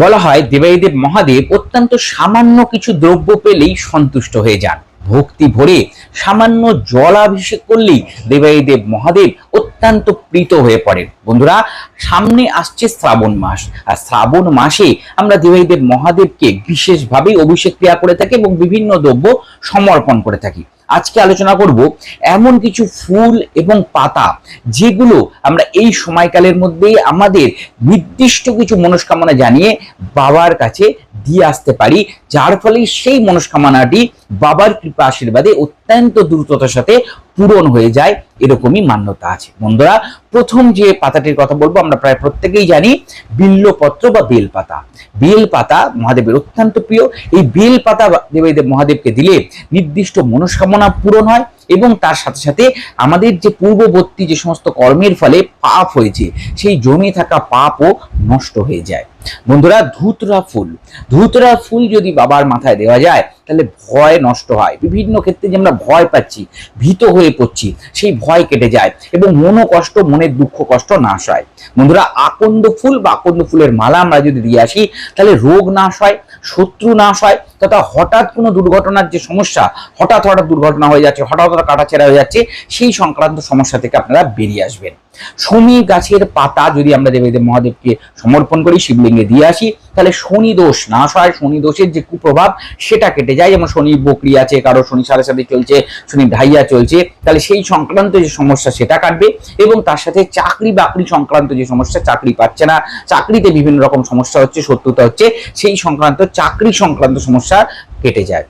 বলা হয় দেবাদিদেব মহাদেব অত্যন্ত সামান্য কিছু দ্রব্য পেলেই সন্তুষ্ট হয়ে যান। ভক্তি ভরে সামান্য জলাভিষেক করলেই দেবাদিদেব মহাদেব অত্যন্ত প্রীত হয়ে পড়েন। বন্ধুরা, সামনে আসছে শ্রাবণ মাস, আর শ্রাবণ মাসে আমরা দেবাদিদেব মহাদেবকে বিশেষভাবে অভিষেক ক্রিয়া করে থাকি এবং বিভিন্ন দ্রব্য সমর্পণ করে থাকি। আজকে আলোচনা করব এমন কিছু ফুল এবং পাতা যেগুলো আমরা এই সময়কালের মধ্যে আমাদের নির্দিষ্ট কিছু মনস্কামনা জানিয়ে বাবার কাছে দিয়ে আসতে পারি, যার ফলে সেই মনস্কামনাটি বাবার কৃপা আশীর্বাদে অত্যন্ত দ্রুততার সাথে পূরণ হয়ে যায়, এরকমই মান্যতা আছে। বন্ধুরা, প্রথম যে পাতাটির কথা বলবো আমরা প্রায় প্রত্যেকেই জানি, বিল্লপত্র বা বেলপাতা। বেলপাতা মহাদেবের অত্যন্ত প্রিয়। এই বেলপাতা দেবাদিদেব মহাদেবকে দিলে নির্দিষ্ট মনস্কামনা পূরণ হয় এবং তার সাথে সাথে আমাদের যে পূর্ববর্তী যে সমস্ত কর্মের ফলে পাপ হয়েছে সেই জমে থাকা পাপও নষ্ট হয়ে যায়। বন্ধুরা, ধুতরা ফুল যদি বাবার মাথায় দেওয়া যায় তাহলে ভয় নষ্ট হয়। বিভিন্ন ক্ষেত্রে যে আমরা ভয় পাচ্ছি, ভীত হয়ে পড়ছি, সেই ভয় কেটে যায় এবং মনোকষ্ট, মনের দুঃখ কষ্ট নাশ হয়। বন্ধুরা, আকন্দ ফুল বা আকন্দ ফুলের মালা আমরা যদি দিয়ে আসি তাহলে রোগ নাশ হয়, শত্রু নাশ হয়, তথা হঠাৎ কোনো দুর্ঘটনার যে সমস্যা, হঠাৎ দুর্ঘটনা হয়ে যাচ্ছে, হঠাৎ কাটাছেঁড়া হয়ে যাচ্ছে, সেই সংক্রান্ত সমস্যা থেকে আপনারা বেরিয়ে আসবেন। শনি গাছের পাতা যদি আমরা দেবাদিদেব মহাদেবকে সমর্পণ করি, শিবলিঙ্গে দিয়ে আসি, তাহলে শনি দোষ নাশ হয়। শনি দোষের যে কুপ্রভাব সেটা কেটে যায়। যেমন শনি বকরি আছে, কারো শনি সাড়ে সাথে চলছে, শনি ঢাইয়া চলছে, তাহলে সেই সংক্রান্ত যে সমস্যা সেটা কাটবে এবং তার সাথে চাকরি বাকরি সংক্রান্ত যে সমস্যা, চাকরি পাচ্ছে না, চাকরিতে বিভিন্ন রকম সমস্যা হচ্ছে, শত্রুতা হচ্ছে, সেই সংক্রান্ত চাকরি সংক্রান্ত সমস্যা কেটে যায়।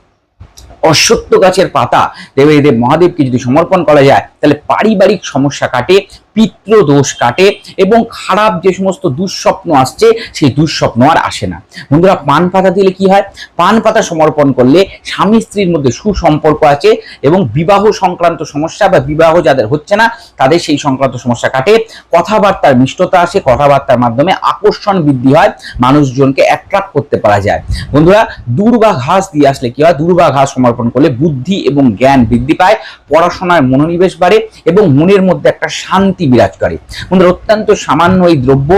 অশ্বত্থ গাছের পাতা দেবাদিদেব মহাদেবকে যদি সমর্পণ করা যায় তাহলে পারিবারিক সমস্যা কাটে, পিতৃদোষ কাটে এবং খারাপ যে সমস্ত দুঃস্বপ্ন আসছে সেই দুঃস্বপ্ন আর আসে না। বন্ধুরা, পান পাতা দিলে কি হয়? পান পাতা সমর্পণ করলে স্বামী স্ত্রীর মধ্যে সুসম্পর্ক আছে এবং বিবাহ সংক্রান্ত সমস্যা বা বিবাহ যাদের হচ্ছে না তাদের সেই সংক্রান্ত সমস্যা কাটে। কথাবার্তার মিষ্টতা আসে, কথাবার্তার মাধ্যমে আকর্ষণ বৃদ্ধি হয়, মানুষজনকে অ্যাট্রাক্ট করতে পারা যায়। বন্ধুরা, দূর্বা ঘাস দিয়ে আসলে কি হয়? দূর্বা ঘাস সমর্পণ করলে বুদ্ধি এবং জ্ঞান বৃদ্ধি পায়, পড়াশোনায় মনোনিবেশ বাড়ে এবং মনের মধ্যে একটা শান্তি বিরাজ করে। বন্ধুরা, অত্যন্ত সামান্য এই দ্রব্য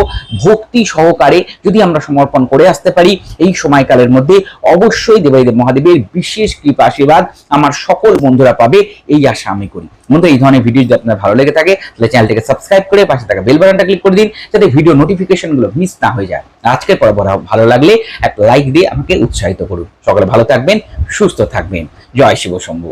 ভক্তি সহকারে যদি আমরা সমর্পণ করে আসতে পারি এই সময়কালের মধ্যে, অবশ্যই দেবাদিদেব মহাদেবের বিশেষ কৃপা আশীর্বাদ আমার সকল বন্ধুরা পাবে, এই আশা আমি করি। বন্ধুরা, এই ধরনের ভিডিও যদি আপনার ভালো লেগে থাকে তাহলে চ্যানেলটিকে সাবস্ক্রাইব করে পাশে থাকা বেল বাটনটা ক্লিক করে দিন, যাতে ভিডিও নোটিফিকেশনগুলো মিস না হয়ে যায়। আজকের পর্ব ভালো লাগলে একটা লাইক দিয়ে আমাকে উৎসাহিত করুন। সকলে ভালো থাকবেন, সুস্থ থাকবেন। জয় শিব শম্ভু।